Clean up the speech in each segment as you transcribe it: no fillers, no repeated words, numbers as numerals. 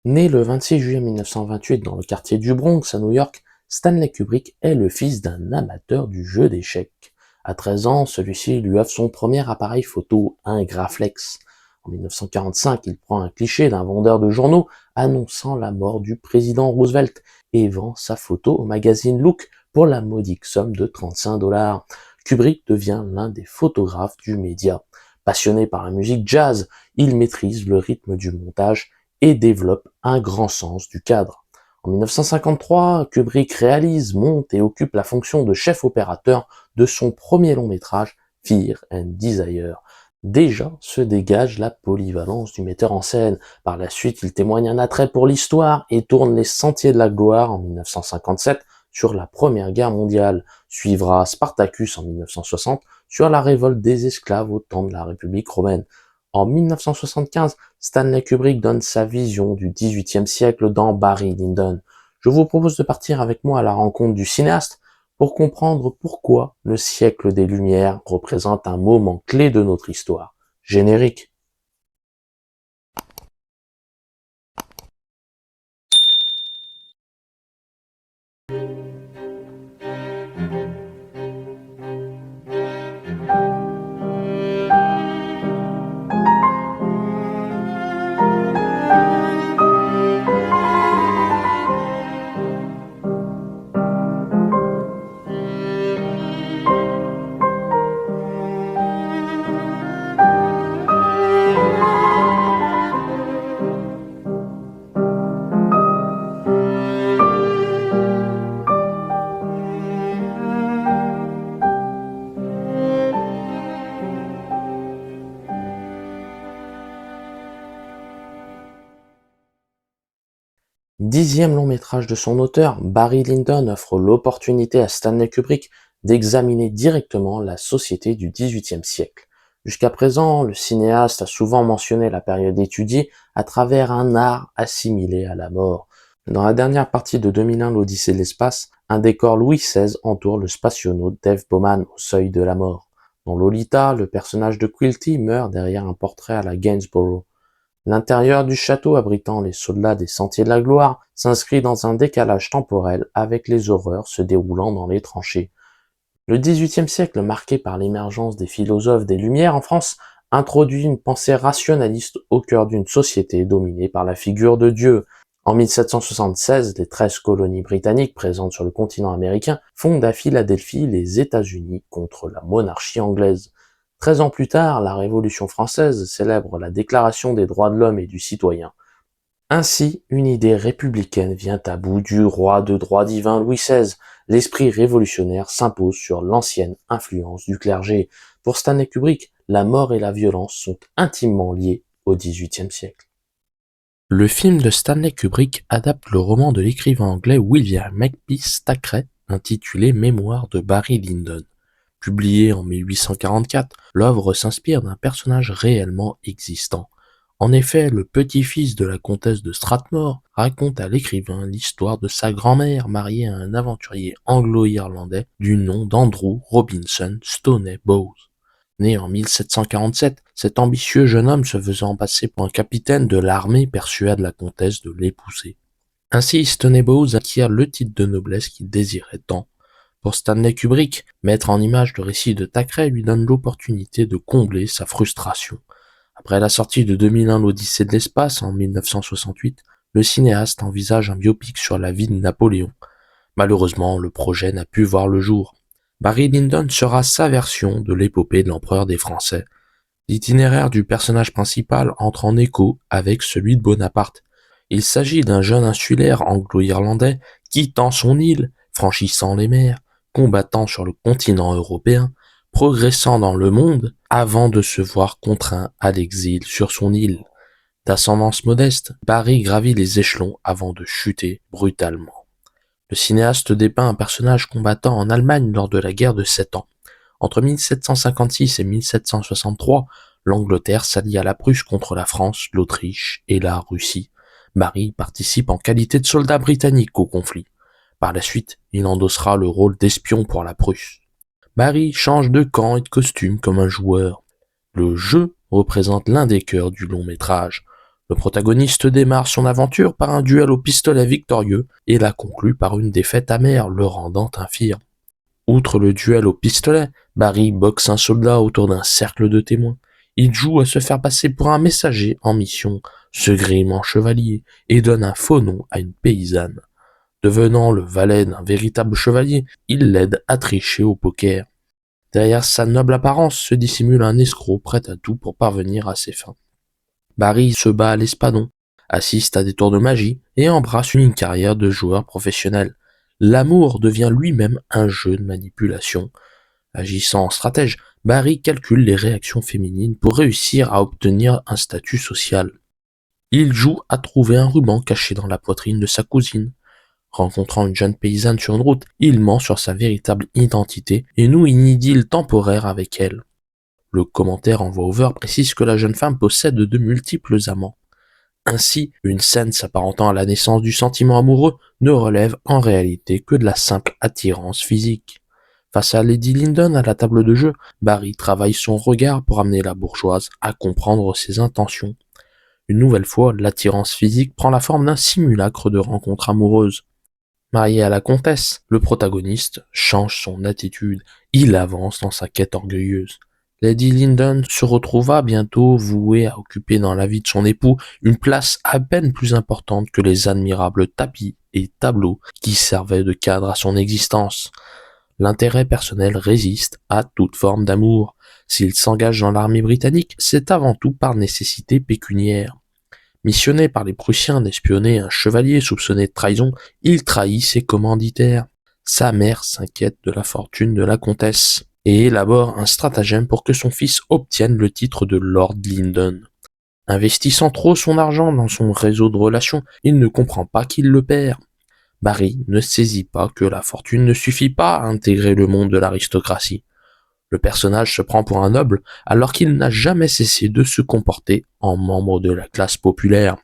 Né le 26 juillet 1928 dans le quartier du Bronx à New York, Stanley Kubrick est le fils d'un amateur du jeu d'échecs. À 13 ans, celui-ci lui offre son premier appareil photo, un Graflex. En 1945, il prend un cliché d'un vendeur de journaux annonçant la mort du président Roosevelt et vend sa photo au magazine Look pour la modique somme de 35 $. Kubrick devient l'un des photographes du média. Passionné par la musique jazz, il maîtrise le rythme du montage et développe un grand sens du cadre. En 1953, Kubrick réalise, monte et occupe la fonction de chef opérateur de son premier long métrage, Fear and Desire. Déjà se dégage la polyvalence du metteur en scène. Par la suite, il témoigne un attrait pour l'histoire et tourne Les Sentiers de la Gloire en 1957 sur la Première Guerre mondiale. Suivra Spartacus en 1960 sur la révolte des esclaves au temps de la République romaine. En 1975, Stanley Kubrick donne sa vision du XVIIIe siècle dans Barry Lyndon. Je vous propose de partir avec moi à la rencontre du cinéaste pour comprendre pourquoi le siècle des Lumières représente un moment clé de notre histoire. Générique. Dixième long métrage de son auteur, Barry Lyndon offre l'opportunité à Stanley Kubrick d'examiner directement la société du XVIIIe siècle. Jusqu'à présent, le cinéaste a souvent mentionné la période étudiée à travers un art assimilé à la mort. Dans la dernière partie de 2001, l'Odyssée de l'espace, un décor Louis XVI entoure le spationaute Dave Bowman au seuil de la mort. Dans Lolita, le personnage de Quilty meurt derrière un portrait à la Gainsborough. L'intérieur du château abritant les soldats des Sentiers de la Gloire s'inscrit dans un décalage temporel avec les horreurs se déroulant dans les tranchées. Le XVIIIe siècle, marqué par l'émergence des philosophes des Lumières en France, introduit une pensée rationaliste au cœur d'une société dominée par la figure de Dieu. En 1776, les 13 colonies britanniques présentes sur le continent américain fondent à Philadelphie les États-Unis contre la monarchie anglaise. 13 ans plus tard, la Révolution française célèbre la Déclaration des droits de l'homme et du citoyen. Ainsi, une idée républicaine vient à bout du roi de droit divin Louis XVI. L'esprit révolutionnaire s'impose sur l'ancienne influence du clergé. Pour Stanley Kubrick, la mort et la violence sont intimement liées au XVIIIe siècle. Le film de Stanley Kubrick adapte le roman de l'écrivain anglais William Makepeace Thackeray intitulé Mémoires de Barry Lyndon. Publié en 1844, l'œuvre s'inspire d'un personnage réellement existant. En effet, le petit-fils de la comtesse de Strathmore raconte à l'écrivain l'histoire de sa grand-mère mariée à un aventurier anglo-irlandais du nom d'Andrew Robinson Stoney Bowes. Né en 1747, cet ambitieux jeune homme se faisant passer pour un capitaine de l'armée persuade la comtesse de l'épouser. Ainsi, Stoney Bowes acquiert le titre de noblesse qu'il désirait tant. Pour Stanley Kubrick, mettre en image le récit de Thackeray lui donne l'opportunité de combler sa frustration. Après la sortie de 2001 l'Odyssée de l'espace en 1968, le cinéaste envisage un biopic sur la vie de Napoléon. Malheureusement, le projet n'a pu voir le jour. Barry Lyndon sera sa version de l'épopée de l'empereur des Français. L'itinéraire du personnage principal entre en écho avec celui de Bonaparte. Il s'agit d'un jeune insulaire anglo-irlandais quittant son île, franchissant les mers, combattant sur le continent européen, progressant dans le monde avant de se voir contraint à l'exil sur son île. D'ascendance modeste, Barry gravit les échelons avant de chuter brutalement. Le cinéaste dépeint un personnage combattant en Allemagne lors de la guerre de 7 ans. Entre 1756 et 1763, l'Angleterre s'allie à la Prusse contre la France, l'Autriche et la Russie. Barry participe en qualité de soldat britannique au conflit. Par la suite, il endossera le rôle d'espion pour la Prusse. Barry change de camp et de costume comme un joueur. Le jeu représente l'un des cœurs du long métrage. Le protagoniste démarre son aventure par un duel au pistolet victorieux et la conclut par une défaite amère, le rendant infirme. Outre le duel au pistolet, Barry boxe un soldat autour d'un cercle de témoins. Il joue à se faire passer pour un messager en mission, se grime en chevalier et donne un faux nom à une paysanne. Devenant le valet d'un véritable chevalier, il l'aide à tricher au poker. Derrière sa noble apparence se dissimule un escroc prêt à tout pour parvenir à ses fins. Barry se bat à l'espadon, assiste à des tours de magie et embrasse une carrière de joueur professionnel. L'amour devient lui-même un jeu de manipulation. Agissant en stratège, Barry calcule les réactions féminines pour réussir à obtenir un statut social. Il joue à trouver un ruban caché dans la poitrine de sa cousine. Rencontrant une jeune paysanne sur une route, il ment sur sa véritable identité et noue une idylle temporaire avec elle. Le commentaire en voix-over précise que la jeune femme possède de multiples amants. Ainsi, une scène s'apparentant à la naissance du sentiment amoureux ne relève en réalité que de la simple attirance physique. Face à Lady Lyndon à la table de jeu, Barry travaille son regard pour amener la bourgeoise à comprendre ses intentions. Une nouvelle fois, l'attirance physique prend la forme d'un simulacre de rencontre amoureuse. Marié à la comtesse, le protagoniste change son attitude, il avance dans sa quête orgueilleuse. Lady Lyndon se retrouva bientôt vouée à occuper dans la vie de son époux une place à peine plus importante que les admirables tapis et tableaux qui servaient de cadre à son existence. L'intérêt personnel résiste à toute forme d'amour. S'il s'engage dans l'armée britannique, c'est avant tout par nécessité pécuniaire. Missionné par les Prussiens d'espionner un chevalier soupçonné de trahison, il trahit ses commanditaires. Sa mère s'inquiète de la fortune de la comtesse et élabore un stratagème pour que son fils obtienne le titre de Lord Lyndon. Investissant trop son argent dans son réseau de relations, il ne comprend pas qu'il le perd. Barry ne saisit pas que la fortune ne suffit pas à intégrer le monde de l'aristocratie. Le personnage se prend pour un noble alors qu'il n'a jamais cessé de se comporter en membre de la classe populaire.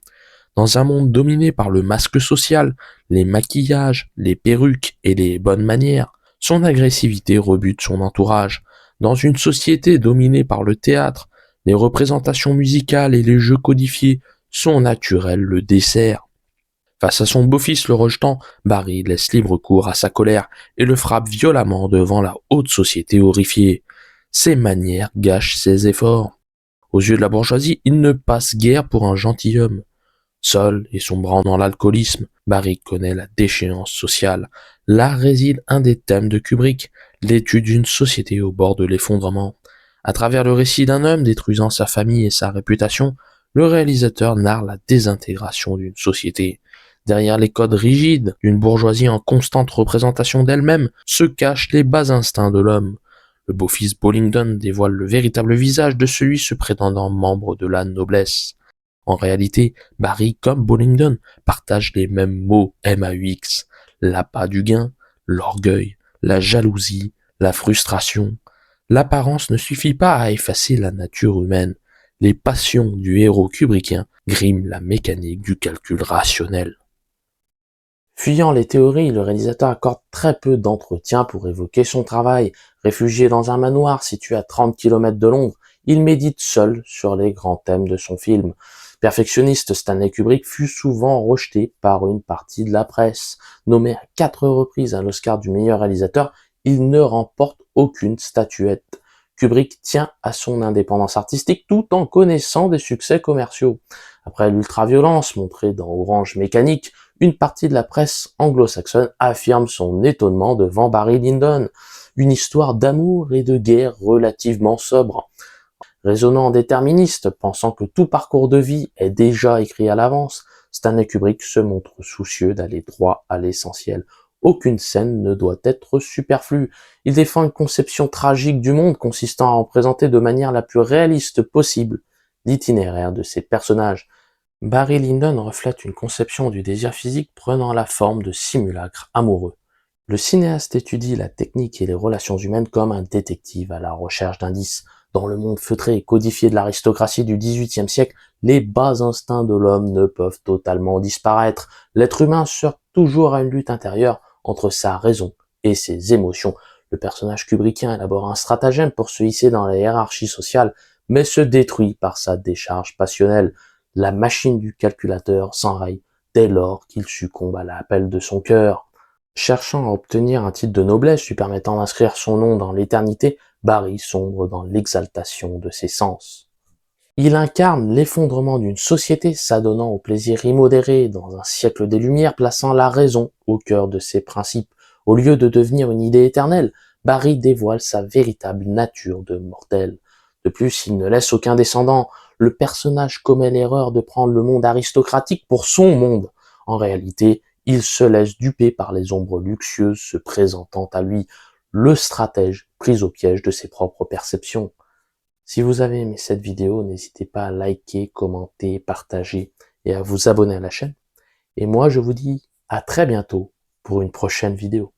Dans un monde dominé par le masque social, les maquillages, les perruques et les bonnes manières, son agressivité rebute son entourage. Dans une société dominée par le théâtre, les représentations musicales et les jeux codifiés, son naturel le dessert. Face à son beau-fils le rejetant, Barry laisse libre cours à sa colère et le frappe violemment devant la haute société horrifiée. Ses manières gâchent ses efforts. Aux yeux de la bourgeoisie, il ne passe guère pour un gentilhomme. Seul et sombrant dans l'alcoolisme, Barry connaît la déchéance sociale. Là réside un des thèmes de Kubrick, l'étude d'une société au bord de l'effondrement. À travers le récit d'un homme détruisant sa famille et sa réputation, le réalisateur narre la désintégration d'une société. Derrière les codes rigides d'une bourgeoisie en constante représentation d'elle-même se cachent les bas instincts de l'homme. Le beau-fils Bollingdon dévoile le véritable visage de celui se prétendant membre de la noblesse. En réalité, Barry comme Bollingdon partagent les mêmes mots MAUX, l'appât du gain, l'orgueil, la jalousie, la frustration. L'apparence ne suffit pas à effacer la nature humaine. Les passions du héros kubrickien griment la mécanique du calcul rationnel. Fuyant les théories, le réalisateur accorde très peu d'entretien pour évoquer son travail. Réfugié dans un manoir situé à 30 km de Londres, il médite seul sur les grands thèmes de son film. Perfectionniste, Stanley Kubrick fut souvent rejeté par une partie de la presse. Nommé à 4 reprises à l'Oscar du meilleur réalisateur, il ne remporte aucune statuette. Kubrick tient à son indépendance artistique tout en connaissant des succès commerciaux. Après l'ultraviolence montrée dans Orange Mécanique, une partie de la presse anglo-saxonne affirme son étonnement devant Barry Lyndon, une histoire d'amour et de guerre relativement sobre. Résonnant déterministe, pensant que tout parcours de vie est déjà écrit à l'avance, Stanley Kubrick se montre soucieux d'aller droit à l'essentiel. Aucune scène ne doit être superflue. Il défend une conception tragique du monde consistant à représenter de manière la plus réaliste possible l'itinéraire de ses personnages. Barry Lyndon reflète une conception du désir physique prenant la forme de simulacres amoureux. Le cinéaste étudie la technique et les relations humaines comme un détective à la recherche d'indices. Dans le monde feutré et codifié de l'aristocratie du XVIIIe siècle, les bas instincts de l'homme ne peuvent totalement disparaître. L'être humain sert toujours à une lutte intérieure entre sa raison et ses émotions. Le personnage kubrickien élabore un stratagème pour se hisser dans la hiérarchie sociale, mais se détruit par sa décharge passionnelle. la machine du calculateur s'enraye dès lors qu'il succombe à l'appel de son cœur. Cherchant à obtenir un titre de noblesse lui permettant d'inscrire son nom dans l'éternité, Barry sombre dans l'exaltation de ses sens. Il incarne l'effondrement d'une société s'adonnant au plaisir immodéré dans un siècle des Lumières, plaçant la raison au cœur de ses principes. Au lieu de devenir une idée éternelle, Barry dévoile sa véritable nature de mortel. De plus, il ne laisse aucun descendant. Le personnage commet l'erreur de prendre le monde aristocratique pour son monde. En réalité, il se laisse duper par les ombres luxueuses se présentant à lui, le stratège pris au piège de ses propres perceptions. Si vous avez aimé cette vidéo, n'hésitez pas à liker, commenter, partager et à vous abonner à la chaîne. Et moi, je vous dis à très bientôt pour une prochaine vidéo.